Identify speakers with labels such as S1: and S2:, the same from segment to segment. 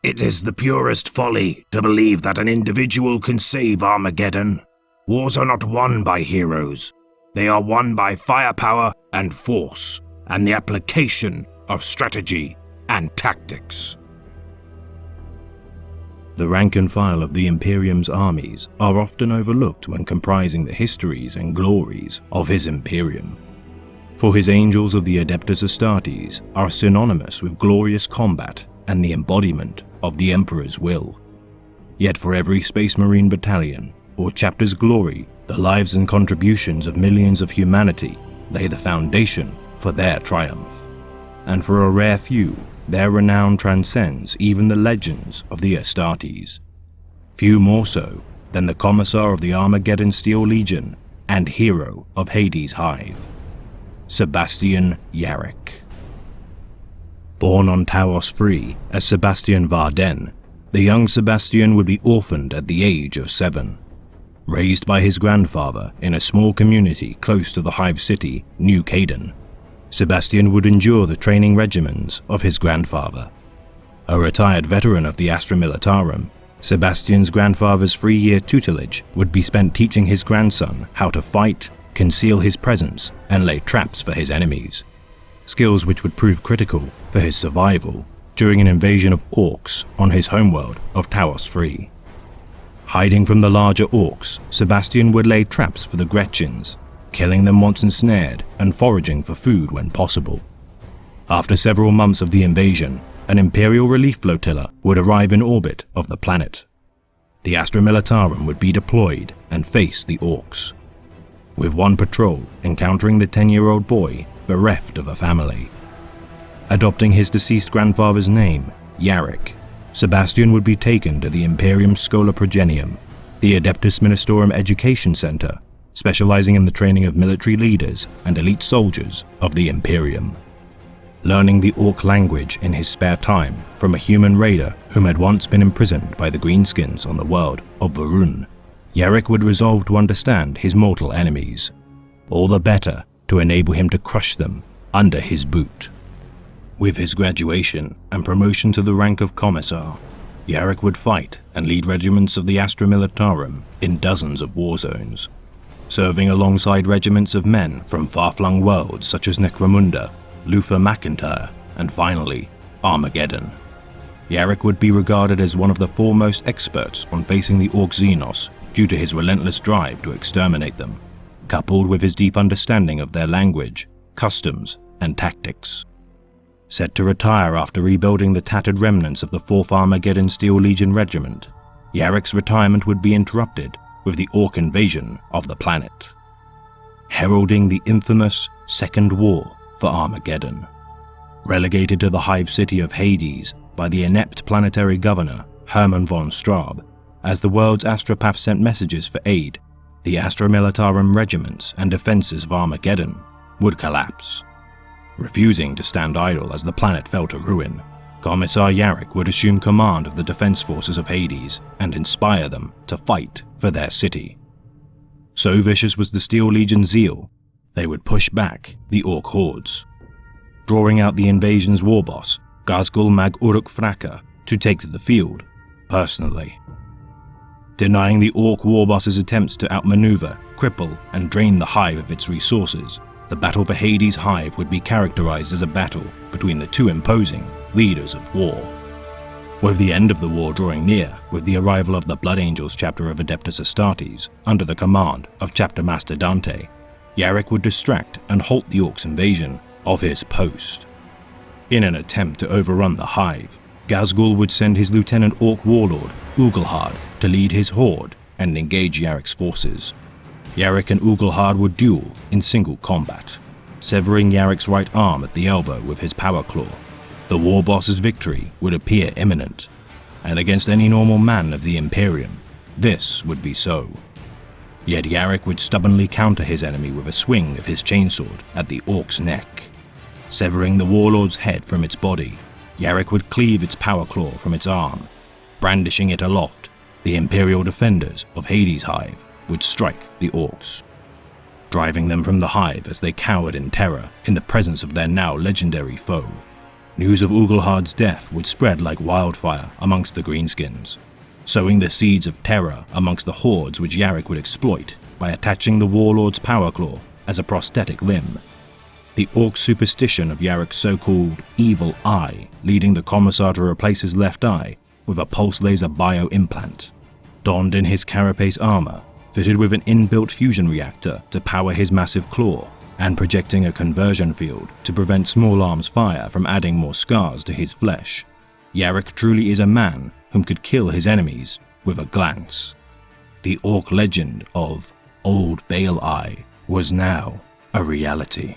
S1: It is the purest folly to believe that an individual can save Armageddon. Wars are not won by heroes. They are won by firepower and force, and the application of strategy and tactics.
S2: The rank and file of the Imperium's armies are often overlooked when comprising the histories and glories of his Imperium. For his angels of the Adeptus Astartes are synonymous with glorious combat and the embodiment of the Emperor's will. Yet for every Space Marine battalion or chapter's glory, the lives and contributions of millions of humanity lay the foundation for their triumph. And for a rare few, their renown transcends even the legends of the Astartes. Few more so than the Commissar of the Armageddon Steel Legion and hero of Hades' Hive, Sebastian Yarrick. Born on Taos Free as Sebastian Varden, the young Sebastian would be orphaned at the age of 7. Raised by his grandfather in a small community close to the Hive city, New Canaan, Sebastian would endure the training regimens of his grandfather. A retired veteran of the Astra Militarum, Sebastian's grandfather's 3-year tutelage would be spent teaching his grandson how to fight, conceal his presence, and lay traps for his enemies. Skills which would prove critical for his survival during an invasion of orcs on his homeworld of Taos Free. Hiding from the larger orcs, Sebastian would lay traps for the Gretchins, killing them once ensnared and foraging for food when possible. After several months of the invasion, an Imperial relief flotilla would arrive in orbit of the planet. The Astra Militarum would be deployed and face the orcs, with one patrol encountering the 10-year-old boy bereft of a family. Adopting his deceased grandfather's name, Yarrick, Sebastian would be taken to the Imperium Schola Progenium, the Adeptus Ministorum Education Center, specializing in the training of military leaders and elite soldiers of the Imperium. Learning the Orc language in his spare time from a human raider whom had once been imprisoned by the Greenskins on the world of Varun, Yarrick would resolve to understand his mortal enemies, all the better to enable him to crush them under his boot. With his graduation and promotion to the rank of Commissar, Yarrick would fight and lead regiments of the Astra Militarum in dozens of war zones, serving alongside regiments of men from far-flung worlds such as Necromunda, Luther McIntyre, and finally, Armageddon. Yarrick would be regarded as one of the foremost experts on facing the Orc Xenos due to his relentless drive to exterminate them, coupled with his deep understanding of their language, customs, and tactics. Set to retire after rebuilding the tattered remnants of the 4th Armageddon Steel Legion Regiment, Yarrick's retirement would be interrupted with the Orc invasion of the planet, heralding the infamous Second War for Armageddon. Relegated to the Hive city of Hades by the inept planetary governor Hermann von Straub, as the world's astropath sent messages for aid, the Astra Militarum regiments and defenses of Armageddon would collapse. Refusing to stand idle as the planet fell to ruin, Commissar Yarrick would assume command of the defense forces of Hades and inspire them to fight for their city. So vicious was the Steel Legion's zeal, they would push back the Orc hordes, drawing out the invasion's war boss, Ghazghkull Mag Uruk Thraka, to take to the field personally. Denying the Orc war boss's attempts to outmaneuver, cripple, and drain the Hive of its resources, the battle for Hades' Hive would be characterized as a battle between the two imposing leaders of war. With the end of the war drawing near with the arrival of the Blood Angels chapter of Adeptus Astartes under the command of Chapter Master Dante, Yarrick would distract and halt the Orcs' invasion of his post. In an attempt to overrun the Hive, Ghazghkull would send his Lieutenant Orc warlord, Ugelhard, to lead his horde and engage Yarrick's forces. Yarrick and Ugelhard would duel in single combat, severing Yarrick's right arm at the elbow with his power claw. The war boss's victory would appear imminent, and against any normal man of the Imperium, this would be so. Yet Yarrick would stubbornly counter his enemy with a swing of his chainsword at the Orc's neck. Severing the warlord's head from its body, Yarrick would cleave its power claw from its arm. Brandishing it aloft, the Imperial defenders of Hades' Hive would strike the Orcs, driving them from the Hive as they cowered in terror in the presence of their now legendary foe. news of Ugelhard's death would spread like wildfire amongst the Greenskins, sowing the seeds of terror amongst the hordes which Yarrick would exploit by attaching the warlord's power claw as a prosthetic limb. The orc superstition of Yarrick's so-called evil eye, leading the commissar to replace his left eye with a pulse laser bio-implant. Donned in his carapace armor, fitted with an inbuilt fusion reactor to power his massive claw, and projecting a conversion field to prevent small arms fire from adding more scars to his flesh, Yarrick truly is a man whom could kill his enemies with a glance. The orc legend of Old Bale Eye was now a reality.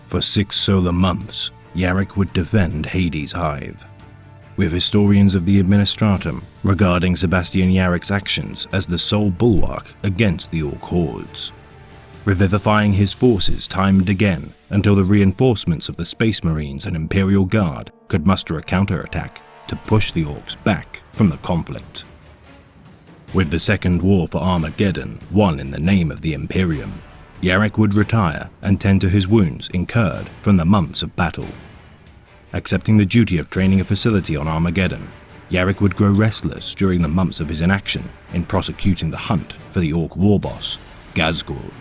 S2: For 6 solar months, Yarrick would defend Hades' Hive, with historians of the Administratum regarding Sebastian Yarrick's actions as the sole bulwark against the orc hordes, revivifying his forces time and again until the reinforcements of the Space Marines and Imperial Guard could muster a counterattack to push the orcs back from the conflict. With the Second War for Armageddon won in the name of the Imperium, Yarrick would retire and tend to his wounds incurred from the months of battle. Accepting the duty of training a facility on Armageddon, Yarrick would grow restless during the months of his inaction in prosecuting the hunt for the orc war boss, Ghazghkull.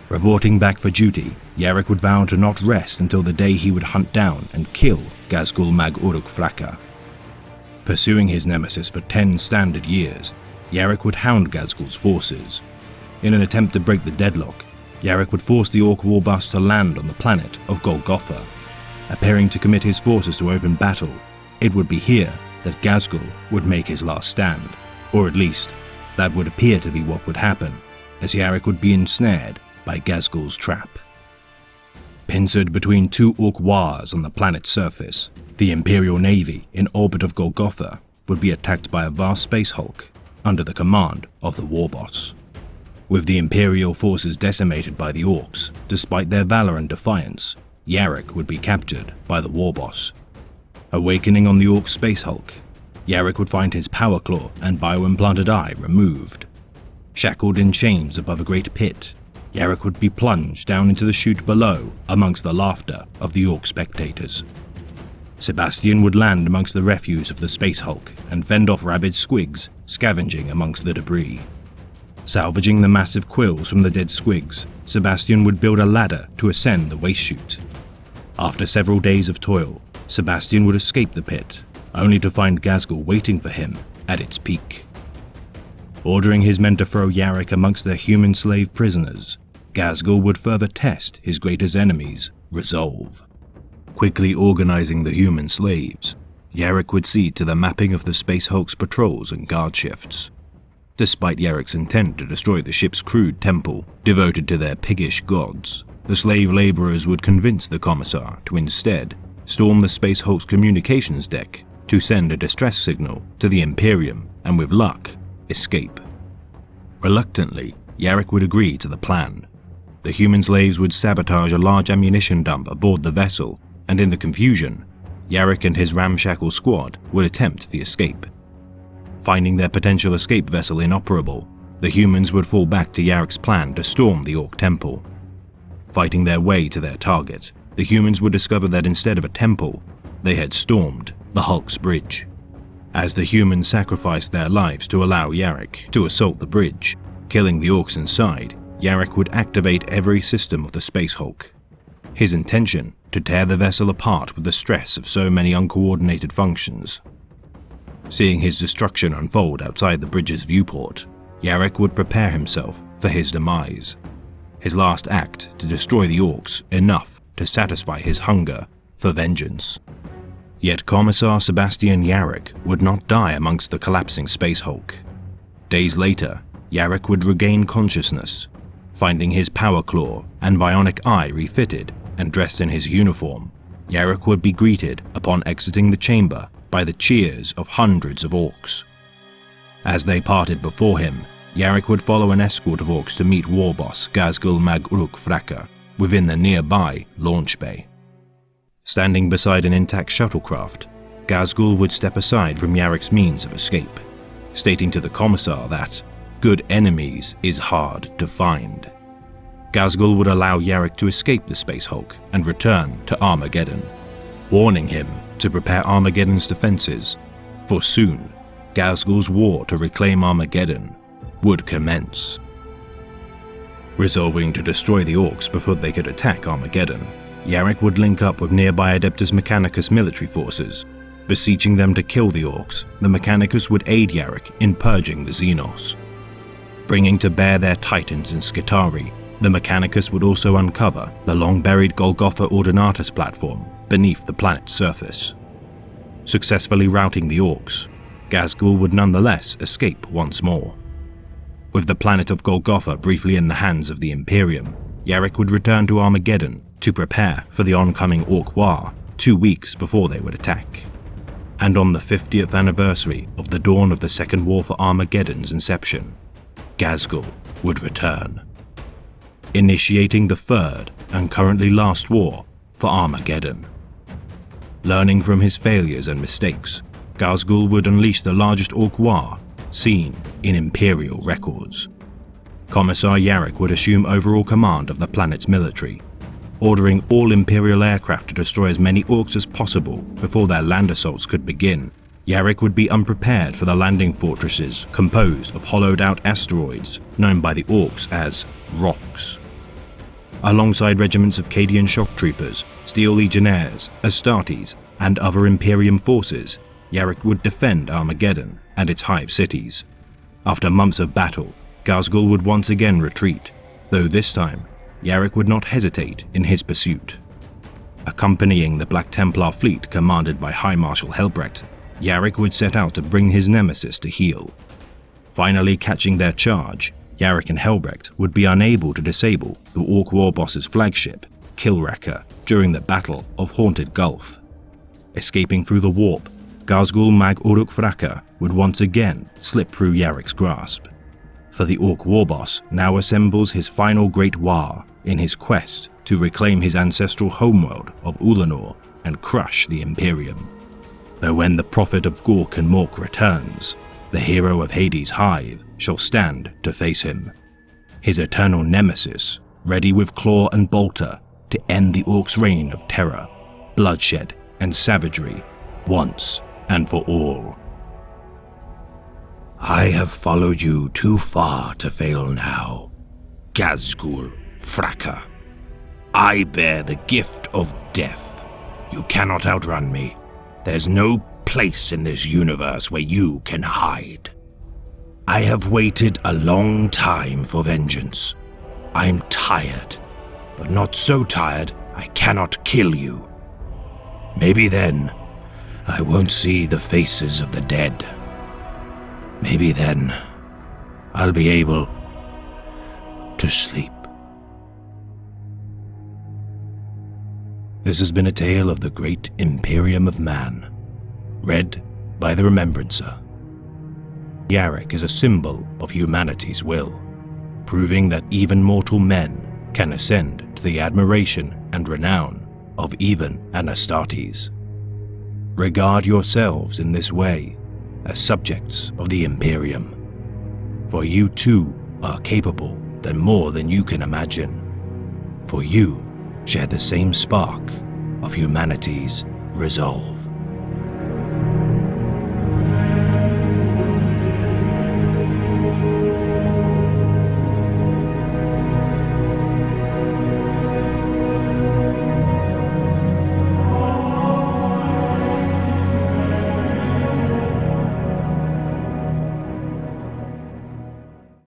S2: Reporting back for duty, Yarrick would vow to not rest until the day he would hunt down and kill Ghazghkull Mag Uruk Fracka. Pursuing his nemesis for 10 standard years, Yarrick would hound Ghazghull's forces. In an attempt to break the deadlock, Yarrick would force the orc war boss to land on the planet of Golgotha. Appearing to commit his forces to open battle, it would be here that Ghazghull would make his last stand, or at least, that would appear to be what would happen, as Yarrick would be ensnared by Ghazghull's trap. Pincered between 2 orc wars on the planet's surface, the Imperial Navy in orbit of Golgotha would be attacked by a vast space hulk under the command of the war boss. With the Imperial forces decimated by the orcs, despite their valor and defiance, Yarrick would be captured by the war boss. Awakening on the orc space hulk, Yarrick would find his power claw and bio-implanted eye removed. Shackled in chains above a great pit, Yarrick would be plunged down into the chute below amongst the laughter of the orc spectators. Sebastian would land amongst the refuse of the space hulk and fend off rabid squigs scavenging amongst the debris. Salvaging the massive quills from the dead squigs, Sebastian would build a ladder to ascend the waste chute. After several days of toil, Sebastian would escape the pit, only to find Ghazghull waiting for him at its peak. Ordering his men to throw Yarrick amongst their human slave prisoners, Ghazghull would further test his greatest enemy's resolve. Quickly organizing the human slaves, Yarrick would see to the mapping of the Space Hulk's patrols and guard shifts. Despite Yarrick's intent to destroy the ship's crude temple devoted to their piggish gods, the slave laborers would convince the Commissar to instead storm the Space Hulk's communications deck to send a distress signal to the Imperium and, with luck, escape. Reluctantly, Yarrick would agree to the plan. The human slaves would sabotage a large ammunition dump aboard the vessel, and in the confusion, Yarrick and his ramshackle squad would attempt the escape. Finding their potential escape vessel inoperable, the humans would fall back to Yarrick's plan to storm the Orc Temple. Fighting their way to their target, the humans would discover that instead of a temple, they had stormed the Hulk's bridge. As the humans sacrificed their lives to allow Yarrick to assault the bridge, killing the orcs inside, Yarrick would activate every system of the Space Hulk. His intention, to tear the vessel apart with the stress of so many uncoordinated functions. Seeing his destruction unfold outside the bridge's viewport, Yarrick would prepare himself for his demise. His last act to destroy the orcs enough to satisfy his hunger for vengeance. Yet Commissar Sebastian Yarrick would not die amongst the collapsing Space Hulk. Days later, Yarrick would regain consciousness, finding his power claw and bionic eye refitted and dressed in his uniform. Yarrick would be greeted upon exiting the chamber by the cheers of hundreds of orcs. As they parted before him, Yarrick would follow an escort of orcs to meet war boss Ghazghull Mag Uruk Fracka within the nearby launch bay. Standing beside an intact shuttlecraft, Ghazghull would step aside from Yarrick's means of escape, stating to the Commissar that good enemies is hard to find. Ghazghull would allow Yarrick to escape the Space Hulk and return to Armageddon. warning him to prepare Armageddon's defenses, for soon Ghazghul's war to reclaim Armageddon would commence. Resolving to destroy the Orcs before they could attack Armageddon, Yarrick would link up with nearby Adeptus Mechanicus military forces. Beseeching them to kill the Orcs, the Mechanicus would aid Yarrick in purging the Xenos. Bringing to bear their titans in Skitarii, the Mechanicus would also uncover the long-buried Golgotha Ordinatus platform beneath the planet's surface. Successfully routing the Orcs, Ghazghul would nonetheless escape once more. With the planet of Golgotha briefly in the hands of the Imperium, Yarrick would return to Armageddon to prepare for the oncoming Orc War 2 weeks before they would attack. And on the 50th anniversary of the dawn of the Second War for Armageddon's inception, Ghazghul would return, initiating the third and currently last war for Armageddon. Learning from his failures and mistakes, Ghazghul would unleash the largest Orc War seen in Imperial records. Commissar Yarrick would assume overall command of the planet's military, ordering all Imperial aircraft to destroy as many Orcs as possible before their land assaults could begin. Yarrick would be unprepared for the landing fortresses composed of hollowed-out asteroids known by the Orcs as rocks. Alongside regiments of Cadian shock troopers, Steel Legionnaires, Astartes, and other Imperium forces, Yarrick would defend Armageddon and its hive cities. After months of battle, Ghazghul would once again retreat, though this time Yarrick would not hesitate in his pursuit. Accompanying the Black Templar fleet commanded by High Marshal Helbrecht, Yarrick would set out to bring his nemesis to heel. Finally catching their charge, Yarrick and Helbrecht would be unable to disable the Orc War Boss's flagship, Killraker, during the Battle of Haunted Gulf. Escaping through the warp, Ghazghul Mag Uruk Fraka would once again slip through Yarrick's grasp. For the Orc War Boss now assembles his final great war in his quest to reclaim his ancestral homeworld of Ulanor and crush the Imperium. Though when the Prophet of Gork and Mork returns, the hero of Hades' hive shall stand to face him, his eternal nemesis, ready with claw and bolter to end the Orcs' reign of terror, bloodshed, and savagery once and for all.
S1: I have followed you too far to fail now, Ghazghul Fraka. I bear the gift of death. You cannot outrun me. There's no place in this universe where you can hide. I have waited a long time for vengeance. I'm tired, but not so tired I cannot kill you. Maybe then I won't see the faces of the dead. Maybe then I'll be able to sleep. This has been a tale of the great Imperium of Man, read by the Remembrancer. Yarrick is a symbol of humanity's will, proving that even mortal men can ascend to the admiration and renown of even an Astartes. Regard yourselves in this way as subjects of the Imperium, for you too are capable than more than you can imagine, for you share the same spark of humanity's resolve.